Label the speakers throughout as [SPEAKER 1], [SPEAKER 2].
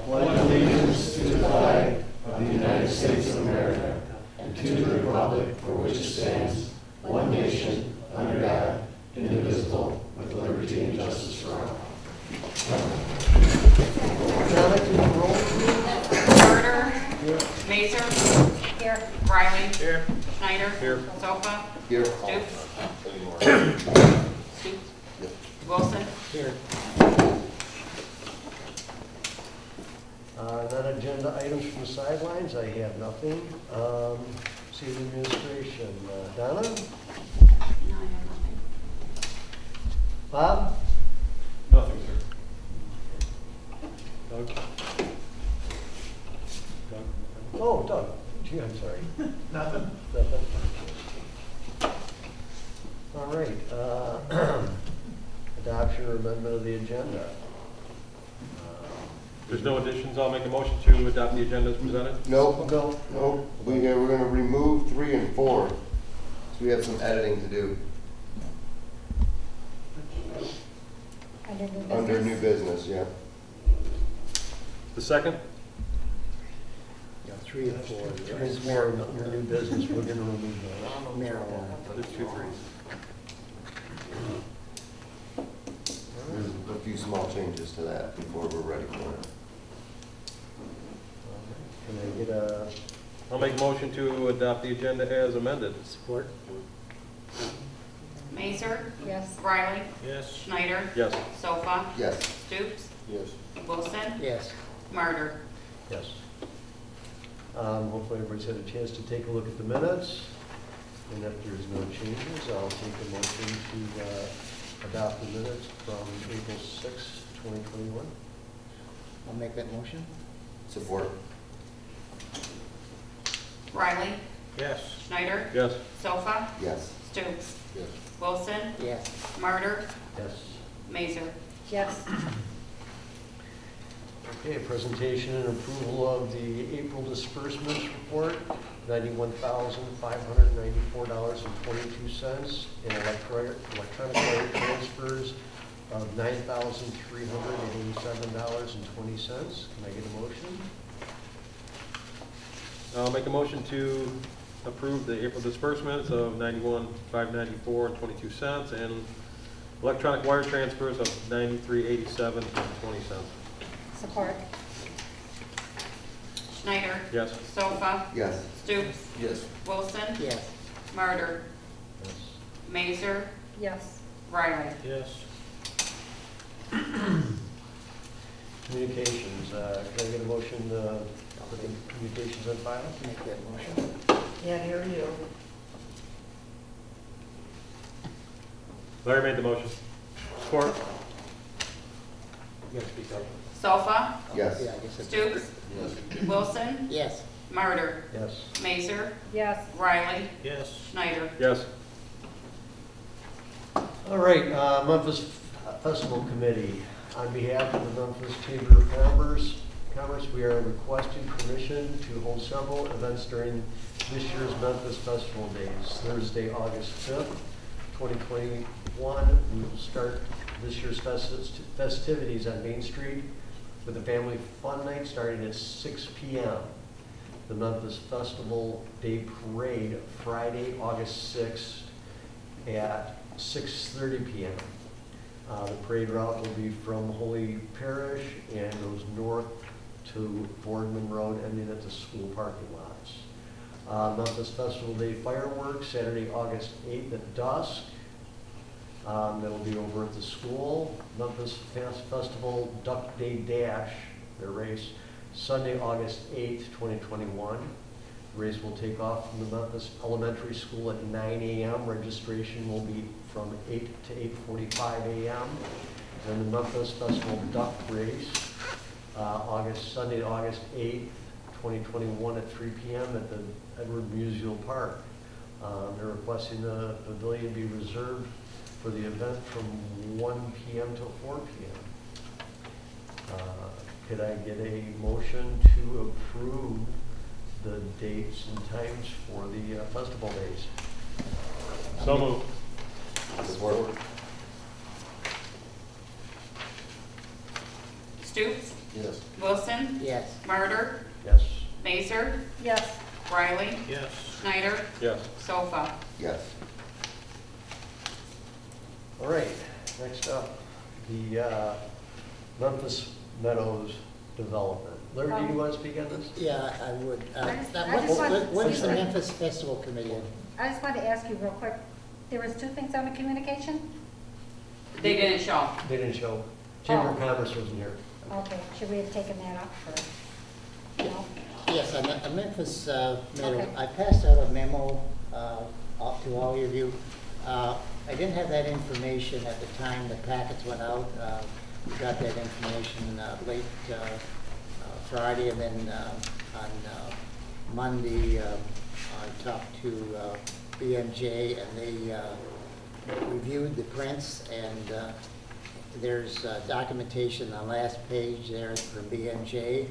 [SPEAKER 1] pledge allegiance to the flag of the United States of America and to the republic for which it stands, one nation, under God, indivisible, with liberty and justice for all.
[SPEAKER 2] Carter. Here. Mazer. Here. Riley. Here. Schneider. Here. Sofa.
[SPEAKER 3] Here.
[SPEAKER 2] Stoops. Stoops.
[SPEAKER 3] Yep.
[SPEAKER 2] Wilson.
[SPEAKER 1] Here. Non-agenda items from the sidelines, I have nothing. City administration, Donna?
[SPEAKER 2] No, I have nothing.
[SPEAKER 1] Bob?
[SPEAKER 4] Nothing, sir.
[SPEAKER 1] Doug? Oh, Doug. Gee, I'm sorry.
[SPEAKER 4] Nothing.
[SPEAKER 1] Nothing. All right. Adoption or amendment of the agenda.
[SPEAKER 4] If there's no additions, I'll make a motion to adopt the agenda as presented.
[SPEAKER 3] Nope.
[SPEAKER 1] No.
[SPEAKER 3] Nope. We're going to remove 3 and 4. So we have some editing to do. Under new business, yeah.
[SPEAKER 4] The second?
[SPEAKER 1] Yeah, 3 and 4. 3 and 4 under new business, we're going to remove those.
[SPEAKER 4] There's 2 threes.
[SPEAKER 3] There's a few small changes to that before we're ready for it.
[SPEAKER 1] Can I get a
[SPEAKER 4] I'll make a motion to adopt the agenda as amended.
[SPEAKER 1] support?
[SPEAKER 2] Mazer.
[SPEAKER 5] Yes.
[SPEAKER 2] Riley.
[SPEAKER 4] Yes.
[SPEAKER 2] Schneider.
[SPEAKER 4] Yes.
[SPEAKER 2] Sofa.
[SPEAKER 3] Yes.
[SPEAKER 2] Stoops.
[SPEAKER 3] Yes.
[SPEAKER 2] Wilson.
[SPEAKER 1] Yes.
[SPEAKER 2] Murder.
[SPEAKER 1] Yes. Hopefully everybody's had a chance to take a look at the minutes. And if there's no changes, I'll take a motion to adopt the minutes from April 6, 2021.
[SPEAKER 6] I'll make that motion.
[SPEAKER 3] Support.
[SPEAKER 2] Riley.
[SPEAKER 4] Yes.
[SPEAKER 2] Schneider.
[SPEAKER 4] Yes.
[SPEAKER 2] Sofa.
[SPEAKER 3] Yes.
[SPEAKER 2] Stoops.
[SPEAKER 3] Yes.
[SPEAKER 2] Wilson.
[SPEAKER 6] Yes.
[SPEAKER 2] Murder.
[SPEAKER 1] Yes.
[SPEAKER 2] Mazer.
[SPEAKER 5] Yes.
[SPEAKER 1] Okay, presentation and approval of the April disbursements report, $91,594.22, and electronic wire transfers of $9,387.20. Can I get a motion?
[SPEAKER 4] I'll make a motion to approve the April disbursements of $91,594.22 and electronic wire transfers of $93.87.20.
[SPEAKER 5] Support.
[SPEAKER 2] Schneider.
[SPEAKER 4] Yes.
[SPEAKER 2] Sofa.
[SPEAKER 3] Yes.
[SPEAKER 2] Stoops.
[SPEAKER 3] Yes.
[SPEAKER 2] Wilson.
[SPEAKER 6] Yes.
[SPEAKER 2] Murder.
[SPEAKER 1] Yes.
[SPEAKER 2] Mazer.
[SPEAKER 5] Yes.
[SPEAKER 2] Riley.
[SPEAKER 4] Yes.
[SPEAKER 1] Communications, can I get a motion to put the communications on file?
[SPEAKER 6] Make that motion.
[SPEAKER 5] Yeah, here you.
[SPEAKER 4] Larry made the motion. Support.
[SPEAKER 6] You gotta speak up.
[SPEAKER 2] Sofa.
[SPEAKER 3] Yes.
[SPEAKER 6] Yeah, I guess it's.
[SPEAKER 2] Stoops.
[SPEAKER 3] Yes.
[SPEAKER 2] Wilson.
[SPEAKER 6] Yes.
[SPEAKER 2] Murder.
[SPEAKER 1] Yes.
[SPEAKER 2] Mazer.
[SPEAKER 5] Yes.
[SPEAKER 2] Riley.
[SPEAKER 4] Yes.
[SPEAKER 2] Schneider.
[SPEAKER 4] Yes.
[SPEAKER 1] All right, Memphis Festival Committee. On behalf of the Memphis Chamber of Commerce, we are requesting permission to hold several events during this year's Memphis Festival Days. Thursday, August 5th, 2021, we will start this year's festivities on Main Street with a family fun night starting at 6 p.m. The Memphis Festival Day Parade, Friday, August 6th at 6:30 p.m. The parade route will be from Holy Parish and goes north to Boardman Road, ending at the school parking lots. Memphis Festival Day fireworks, Saturday, August 8th at dusk. That'll be over at the school. Memphis Festival Duck Day Dash, their race, Sunday, August 8th, 2021. The race will take off from the Memphis Elementary School at 9 a.m. Registration will be from 8 to 8:45 a.m. And the Memphis Festival Duck Race, Sunday, August 8th, 2021 at 3 p.m. at the Edward Musial Park. They're requesting the pavilion be reserved for the event from 1 p.m. till 4 p.m. Could I get a motion to approve the dates and times for the festival days?
[SPEAKER 4] So moved.
[SPEAKER 3] Support.
[SPEAKER 2] Stoops,
[SPEAKER 3] Yes.
[SPEAKER 2] Wilson,
[SPEAKER 6] Yes.
[SPEAKER 2] Martyr,
[SPEAKER 1] Yes.
[SPEAKER 2] Mazer,
[SPEAKER 5] Yes.
[SPEAKER 2] Riley,
[SPEAKER 4] Yes.
[SPEAKER 2] Schneider,
[SPEAKER 4] Yes.
[SPEAKER 2] Sofa.
[SPEAKER 3] Yes.
[SPEAKER 1] All right, next up, the Memphis Meadows development. Larry, do you want to speak on this?
[SPEAKER 6] Yeah, I would.
[SPEAKER 5] I just
[SPEAKER 6] What's
[SPEAKER 5] want-
[SPEAKER 6] what's the
[SPEAKER 1] sorry.
[SPEAKER 6] Memphis Festival Committee?
[SPEAKER 5] I just wanted to ask you real quick, there was two things on the communication?
[SPEAKER 2] They didn't show.
[SPEAKER 1] They didn't show. Chamber of
[SPEAKER 5] Oh.
[SPEAKER 1] Commerce wasn't here.
[SPEAKER 5] Okay, should we have taken that up for, no?
[SPEAKER 6] Yes, a Memphis Meadow.
[SPEAKER 5] Okay.
[SPEAKER 6] I passed out a memo out to all of you. I didn't have that information at the time the packets went out. We got that information late Friday, and then on Monday, I talked to BMJ, and they reviewed the prints, and there's documentation on the last page there from BMJ,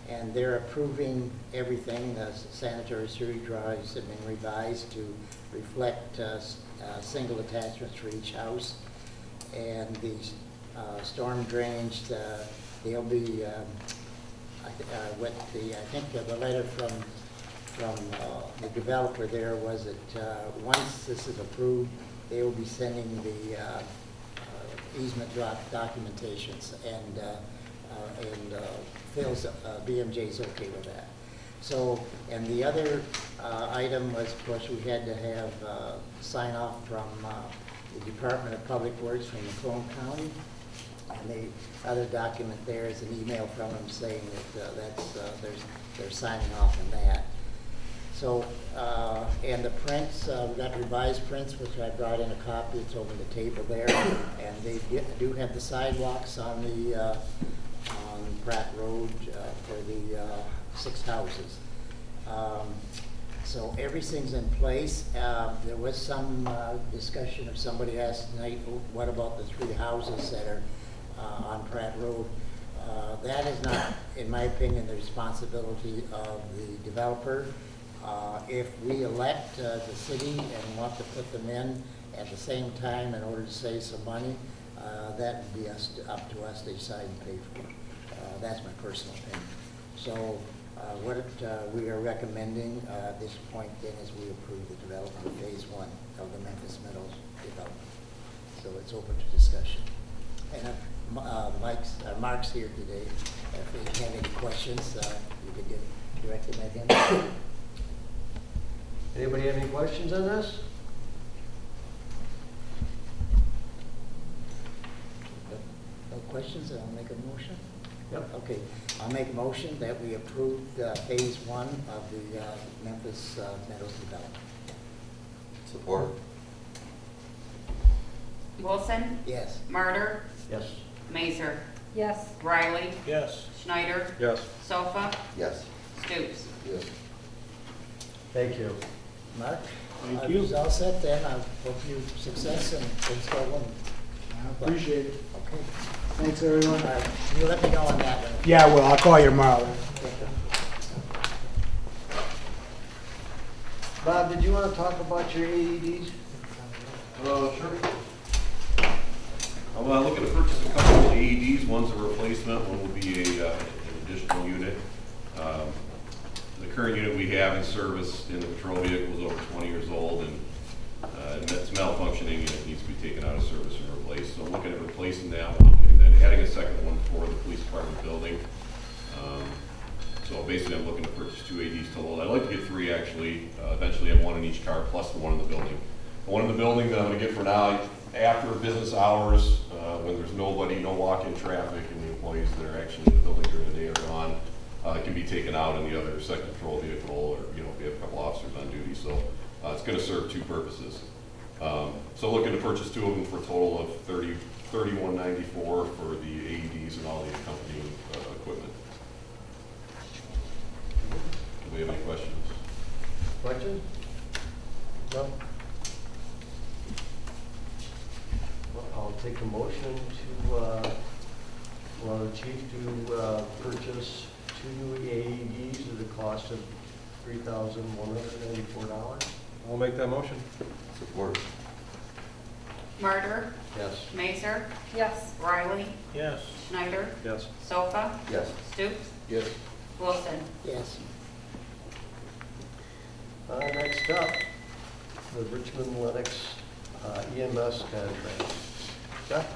[SPEAKER 6] and they're approving everything. The sanitary sewer drives have been revised to reflect single attachments for each house, and the storm drains, they'll be, I think the letter from the developer there was that once this is approved, they will be sending the easement documentations, and Phil's, BMJ's okay with that. So, and the other item was, of course, we had to have sign off from the Department of Public Works from Macomb County. And the other document there is an email from them saying that they're signing off on that. So, and the prints, we got revised prints, which I brought in a copy. It's over the table there, and they do have the sidewalks on the on Pratt Road for the 6 houses. So everything's in place. There was some discussion, or somebody asked tonight, what about the 3 houses that are on Pratt Road? That is not, in my opinion, the responsibility of the developer. If we elect the city and want to put them in at the same time in order to save some money, that would be up to us to decide and pay for it. That's my personal opinion. So what we are recommending at this point then is we approve the development of phase 1 of the Memphis Meadows development. So it's open to discussion. And Mark's here today. If you have any questions, you could direct them at him.
[SPEAKER 1] Anybody have any questions on this?
[SPEAKER 6] No questions, I'll make a motion.
[SPEAKER 1] Yep.
[SPEAKER 6] Okay, I'll make a motion that we approve phase 1 of the Memphis Meadows development.
[SPEAKER 3] Support.
[SPEAKER 2] Wilson,
[SPEAKER 6] Yes.
[SPEAKER 2] Martyr,
[SPEAKER 1] Yes.
[SPEAKER 2] Mazer,
[SPEAKER 5] Yes.
[SPEAKER 2] Riley,
[SPEAKER 4] Yes.
[SPEAKER 2] Schneider,
[SPEAKER 4] Yes.
[SPEAKER 2] Sofa,
[SPEAKER 3] Yes.
[SPEAKER 2] Stoops.
[SPEAKER 3] Yes.
[SPEAKER 1] Thank you.
[SPEAKER 6] Mark?
[SPEAKER 4] Thank you.
[SPEAKER 6] All set then, I hope you success and things go well.
[SPEAKER 7] I appreciate it.
[SPEAKER 6] Okay.
[SPEAKER 7] Thanks, everyone.
[SPEAKER 6] All right, you let me know on that one.
[SPEAKER 7] Yeah, well, I'll call you tomorrow.
[SPEAKER 1] Bob, did you want to talk about your AEDs?
[SPEAKER 8] Sure. I'm looking to purchase a couple of AEDs. One's a replacement, one will be an additional unit. The current unit we have in service in the patrol vehicle is over 20 years old, and it's malfunctioning and it needs to be taken out of service and replaced. So I'm looking at replacing that one and then adding a second one for the police department building. So basically I'm looking to purchase 2 AEDs total. I'd like to get 3 actually. Eventually have 1 in each car plus the one in the building. The one in the building that I'm going to get for now, after business hours, when there's nobody, no walk-in traffic, and the employees that are actually in the building during the day are gone, it can be taken out in the other second patrol vehicle, or if we have a couple officers on duty. So it's going to serve 2 purposes. So looking to purchase 2 of them for a total of $31.94 for the AEDs and all the accompanying equipment. Do we have any questions?
[SPEAKER 1] Question? No? Well, I'll take a motion to allow the chief to purchase 2 AEDs at a cost of $3,194.
[SPEAKER 4] I'll make that motion.
[SPEAKER 3] Support.
[SPEAKER 2] Martyr,
[SPEAKER 1] Yes.
[SPEAKER 2] Mazer,
[SPEAKER 5] Yes.
[SPEAKER 2] Riley,
[SPEAKER 4] Yes.
[SPEAKER 2] Schneider,
[SPEAKER 4] Yes.
[SPEAKER 2] Sofa,
[SPEAKER 3] Yes.
[SPEAKER 2] Stoops,
[SPEAKER 3] Yes.
[SPEAKER 2] Wilson.
[SPEAKER 6] Yes.
[SPEAKER 1] Next up, the Richmond Lennox EMS contract. Jeff?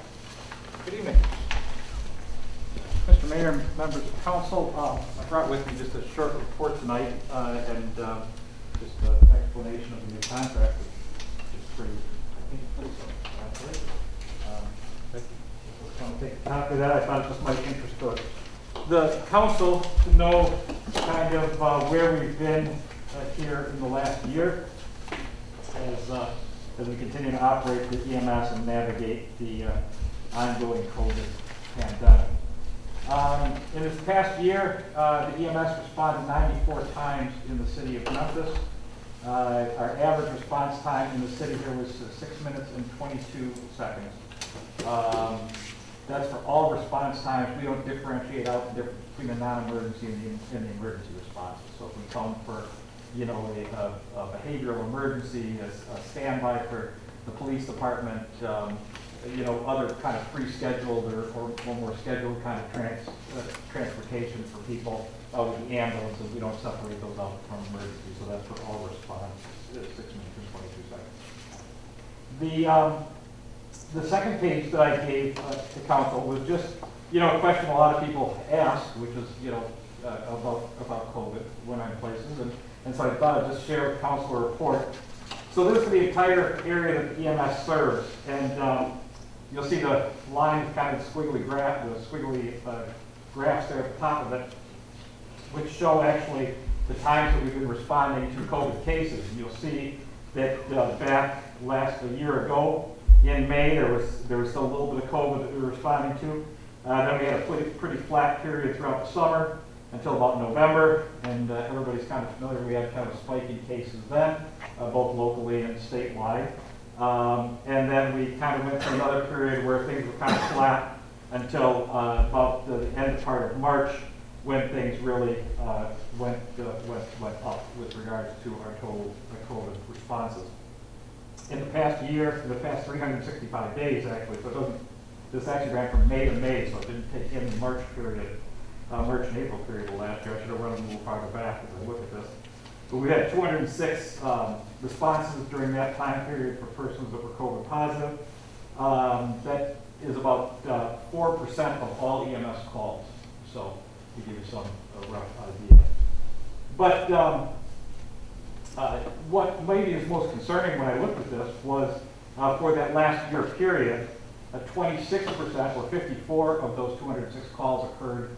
[SPEAKER 9] Good evening. Mr. Mayor, members of council, I brought with me just a short report tonight and just an explanation of the new contract, which is pretty, I think, pretty self-explanatory. Take a copy of that. I thought it just might interest the council to know kind of where we've been here in the last year as we continue to operate the EMS and navigate the ongoing COVID pandemic. In this past year, the EMS responded 94 times in the city of Memphis. Our average response time in the city here was 6 minutes and 22 seconds. That's for all response times. We don't differentiate out the difference between the non-emergency and the emergency responses. So if we come for, a behavioral emergency, a standby for the police department, other kind of pre-scheduled or more scheduled kind of transportation for people with the ambulance, and we don't separate those out from emergency. So that's for all response, 6 minutes and 22 seconds. The second page that I gave to council was just, a question a lot of people ask, which is, about COVID when I'm places, and so I thought I'd just share with council a report. So this is the entire area that the EMS serves, and you'll see the line kind of squiggly graph, the squiggly graphs there at the top of it, which show actually the times that we've been responding to COVID cases. And you'll see that back a year ago, in May, there was still a little bit of COVID that we were responding to. Then we had a pretty flat period throughout the summer until about November, and everybody's kind of familiar. We had kind of a spike in cases then, both locally and statewide. And then we kind of went through another period where things were kind of flat until about the end part of March, when things really went up with regards to our total COVID responses. In the past year, in the past 365 days, actually, so this actually ran from May to May, so it didn't take in the March period, March and April period of last year. I should have run a little farther back as I look at this. But we had 206 responses during that time period for persons that were COVID positive. That is about 4% of all EMS calls, so to give you some rough idea. But what maybe is most concerning when I looked at this was for that last year period, 26% or 54 of those 206 calls occurred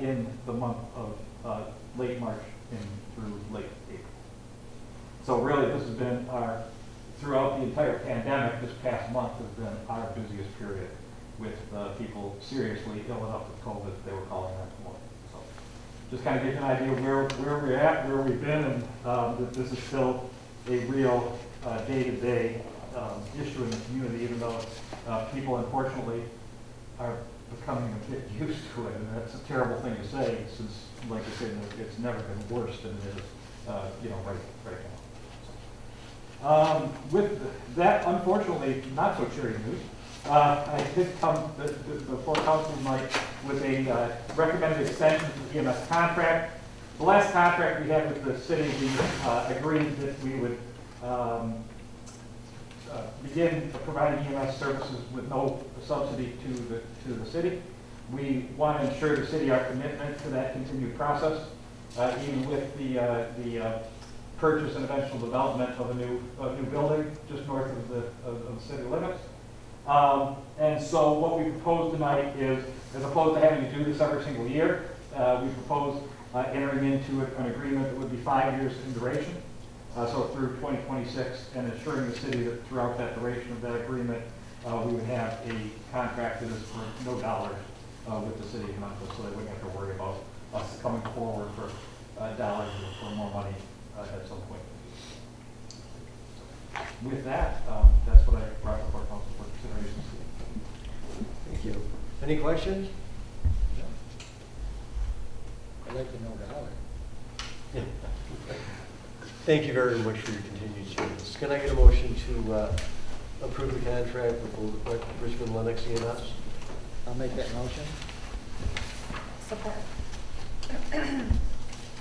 [SPEAKER 9] in the month of late March through late April. So really this has been throughout the entire pandemic, this past month has been our busiest period with people seriously ill enough with COVID, they were calling that morning. So just kind of give you an idea where we're at, where we've been, and that this is still a real day-to-day issue in the community, even though people unfortunately are becoming a bit used to it, and that's a terrible thing to say, since, like I said, it's never been worse than it is, right now. With that, unfortunately, not so cheery news, I did come before council tonight with a recommended extension to the EMS contract. The last contract we had with the city, we agreed that we would begin providing EMS services with no subsidy to the city. We want to ensure the city our commitment to that continued process, even with the purchase and eventual development of a new building just north of the city limits. And so what we propose tonight is, as opposed to having to do this every single year, we propose entering into an agreement that would be 5 years in duration, so through 2026, and assuring the city that throughout that duration of that agreement, we would have a contract that is for no dollars with the city of Memphis, so they wouldn't have to worry about us coming forward for dollars or for more money at some point. With that, that's what I brought before council for consideration.
[SPEAKER 1] Thank you. Any questions?
[SPEAKER 6] I'd like to know $1.
[SPEAKER 1] Thank you very much for your continued service. Can I get a motion to approve the contract with Richmond Lennox EMS.
[SPEAKER 6] I'll make that motion.
[SPEAKER 5] Support.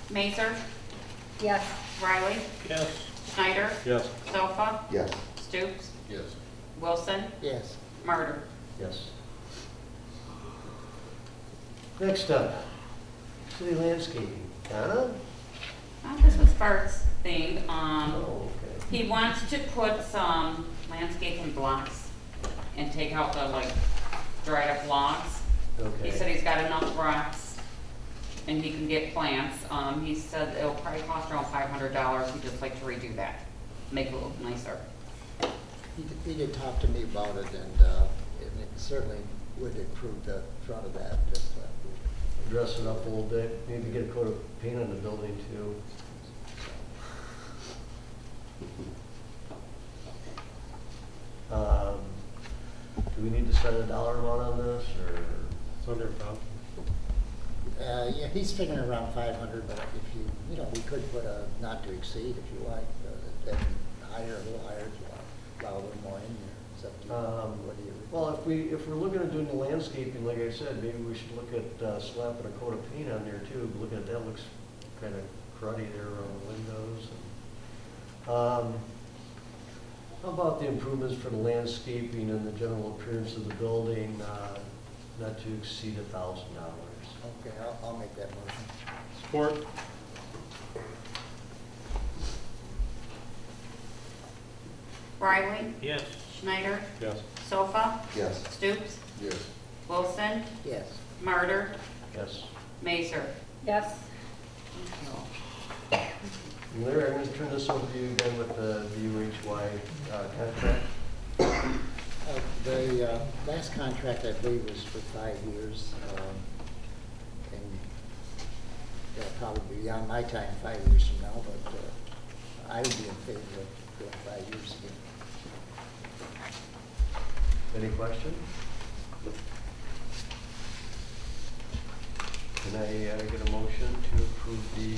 [SPEAKER 2] Mazer,
[SPEAKER 5] Yes.
[SPEAKER 2] Riley,
[SPEAKER 4] Yes.
[SPEAKER 2] Schneider,
[SPEAKER 4] Yes.
[SPEAKER 2] Sofa,
[SPEAKER 3] Yes.
[SPEAKER 2] Stoops,
[SPEAKER 8] Yes.
[SPEAKER 2] Wilson,
[SPEAKER 6] Yes.
[SPEAKER 2] Martyr.
[SPEAKER 1] Yes. Next up, city landscaping. Donna?
[SPEAKER 2] This was Fart's thing.
[SPEAKER 1] Oh, okay.
[SPEAKER 2] He wants to put some landscaping blocks and take out the like dried up logs. He said
[SPEAKER 1] Okay.
[SPEAKER 2] he's got enough rocks and he can get plants. He said it'll probably cost around $500. He'd just like to redo that, make it look nicer.
[SPEAKER 6] He did talk to me about it, and it certainly would improve the front of that.
[SPEAKER 1] Dress it up a little bit, maybe get a coat of paint on the building too. Do we need to set a dollar amount on this, or?
[SPEAKER 4] It's under about.
[SPEAKER 6] Yeah, he's figuring around 500, but if you know, we could put a not to exceed if you like, then higher, a little higher if you want, allow a little more in there. It's up to you. What do you?
[SPEAKER 1] Well, if we're looking at doing the landscaping, like I said, maybe we should look at slapping a coat of paint on there too. Looking at that, looks kind of cruddy there around the windows. How about the improvements for the landscaping and the general appearance of the building, not to exceed $1,000?
[SPEAKER 6] Okay, I'll make that motion.
[SPEAKER 4] Support.
[SPEAKER 2] Riley,
[SPEAKER 4] Yes.
[SPEAKER 2] Schneider,
[SPEAKER 4] Yes.
[SPEAKER 2] Sofa,
[SPEAKER 3] Yes.
[SPEAKER 2] Stoops,
[SPEAKER 3] Yes.
[SPEAKER 2] Wilson,
[SPEAKER 6] Yes.
[SPEAKER 2] Martyr,
[SPEAKER 1] Yes.
[SPEAKER 2] Mazer.
[SPEAKER 5] Yes.
[SPEAKER 1] And Larry, I'm going to turn this over to you again with the UHY contract.
[SPEAKER 6] The last contract, I believe, was for 5 years, and that'll probably be beyond my time 5 years from now, but I would be in favor of doing 5 years again.
[SPEAKER 1] Any questions? Can I get a motion to approve the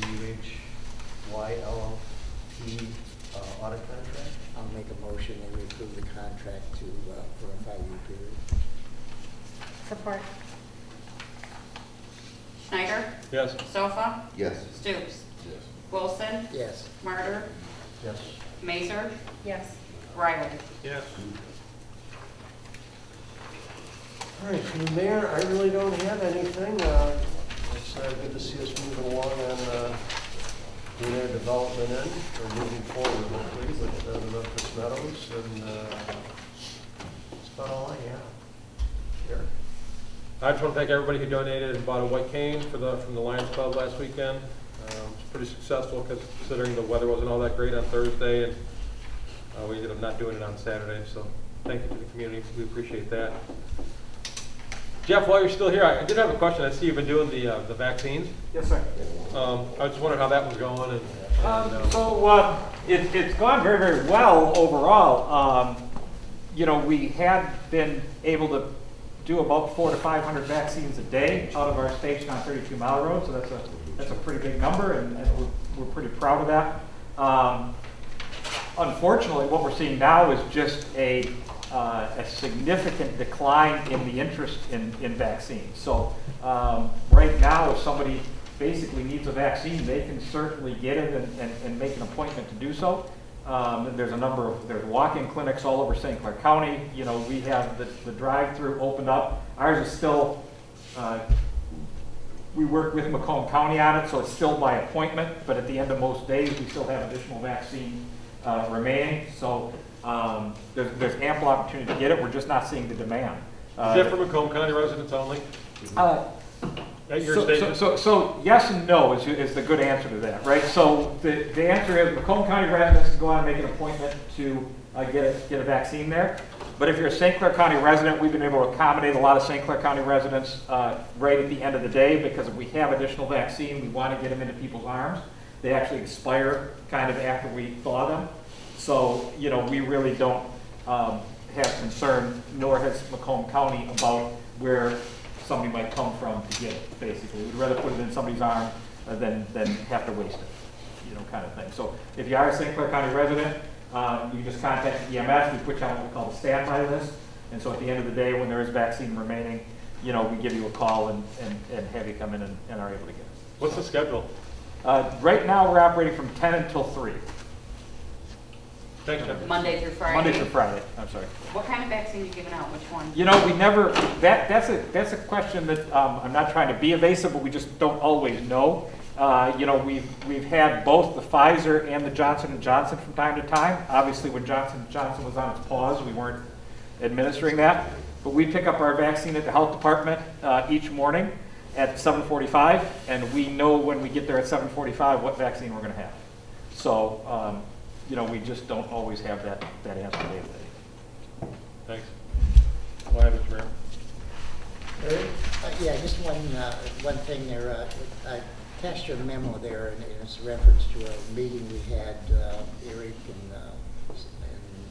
[SPEAKER 1] UHY LLP audit contract?
[SPEAKER 6] I'll make a motion and we approve the contract to, for a 5-year period.
[SPEAKER 5] Support.
[SPEAKER 2] Schneider,
[SPEAKER 4] Yes.
[SPEAKER 2] Sofa,
[SPEAKER 3] Yes.
[SPEAKER 2] Stoops,
[SPEAKER 8] Yes.
[SPEAKER 2] Wilson,
[SPEAKER 6] Yes.
[SPEAKER 2] Martyr,
[SPEAKER 1] Yes.
[SPEAKER 2] Mazer,
[SPEAKER 5] Yes.
[SPEAKER 2] Riley.
[SPEAKER 4] Yes.
[SPEAKER 1] All right, from the mayor, I really don't have anything. It's good to see us moving along on doing our development end, or moving forward hopefully with the Memphis Meadows, and that's about all I have. Eric?
[SPEAKER 4] I just want to thank everybody who donated and bought a white cane from the Lions Club last weekend. It's pretty successful considering the weather wasn't all that great on Thursday, and we ended up not doing it on Saturday. So thank you to the community. We appreciate that. Jeff, while you're still here, I did have a question. I see you've been doing the vaccines.
[SPEAKER 9] Yes, sir.
[SPEAKER 4] I just wondered how that was going.
[SPEAKER 9] It's gone very, very well overall. We had been able to do about 400 to 500 vaccines a day out of our station on 32 Mile Road, so that's a pretty big number, and we're pretty proud of that. Unfortunately, what we're seeing now is just a significant decline in the interest in vaccines. So right now, if somebody basically needs a vaccine, they can certainly get it and make an appointment to do so. There's walk-in clinics all over St. Clair County. We have the drive-through opened up. Ours is still, we work with Macomb County on it, so it's still by appointment, but at the end of most days, we still have additional vaccine remaining. So there's ample opportunity to get it. We're just not seeing the demand.
[SPEAKER 4] Is that for Macomb County residents only? At your station?
[SPEAKER 9] So yes and no is the good answer to that, right? So the answer is Macomb County residents can go out and make an appointment to get a vaccine there. But if you're a St. Clair County resident, we've been able to accommodate a lot of St. Clair County residents right at the end of the day, because if we have additional vaccine, we want to get them into people's arms. They actually expire kind of after we thaw them. So, we really don't have concern, nor has Macomb County, about where somebody might come from to get it, basically. We'd rather put it in somebody's arm than have to waste it, kind of thing. So if you are a St. Clair County resident, you just contact EMS, we put you on what we call the standby list. And so at the end of the day, when there is vaccine remaining, we give you a call and have you come in and are able to get it.
[SPEAKER 4] What's the schedule?
[SPEAKER 9] Right now, we're operating from 10 until 3.
[SPEAKER 4] Thanks, Jim.
[SPEAKER 2] Monday through Friday?
[SPEAKER 9] Monday through Friday, I'm sorry.
[SPEAKER 2] What kind of vaccine are you giving out, which one?
[SPEAKER 9] We never, that's a question that, I'm not trying to be evasive, but we just don't always know. We've had both the Pfizer and the Johnson & Johnson from time to time. Obviously, when Johnson & Johnson was on its pause, we weren't administering that. But we pick up our vaccine at the health department each morning at 7:45, and we know when we get there at 7:45 what vaccine we're going to have. So, we just don't always have that answer day to day.
[SPEAKER 4] Thanks. Go ahead, Mr. Mayor.
[SPEAKER 6] Yeah, just one thing there. I attached your memo there, and it's a reference to a meeting we had, Eric and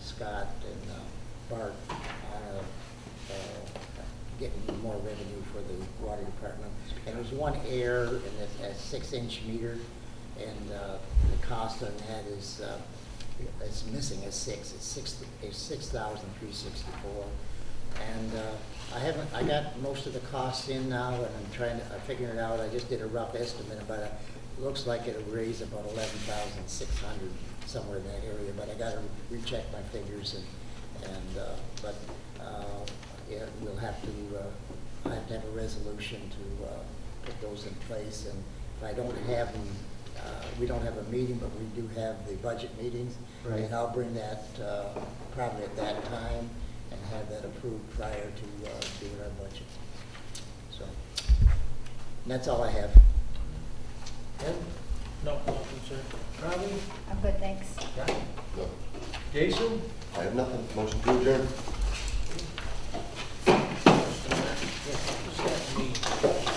[SPEAKER 6] Scott and Bart on getting more revenue for the water department. And there's one error in that 6-inch meter, and the cost on that is it's missing a 6. It's $6,364. And I got most of the costs in now, and I'm figuring it out. I just did a rough estimate, but it looks like it'll raise about 11,600 somewhere in that area. But I got to recheck my figures, yeah, we'll have to. I have to have a resolution to put those in place, and if I don't have them, we don't have a meeting, but we do have the budget meetings,
[SPEAKER 1] Right.
[SPEAKER 6] And I'll bring that probably at that time and have that approved prior to doing our budget. So, and that's all I have.
[SPEAKER 1] Ed?
[SPEAKER 7] No, nothing, sir.
[SPEAKER 1] Robbie?
[SPEAKER 5] I'm good, thanks.
[SPEAKER 1] John?
[SPEAKER 3] No,
[SPEAKER 1] Jason?
[SPEAKER 3] I have nothing. Motion to adjourn.
[SPEAKER 7] Yes, just that me.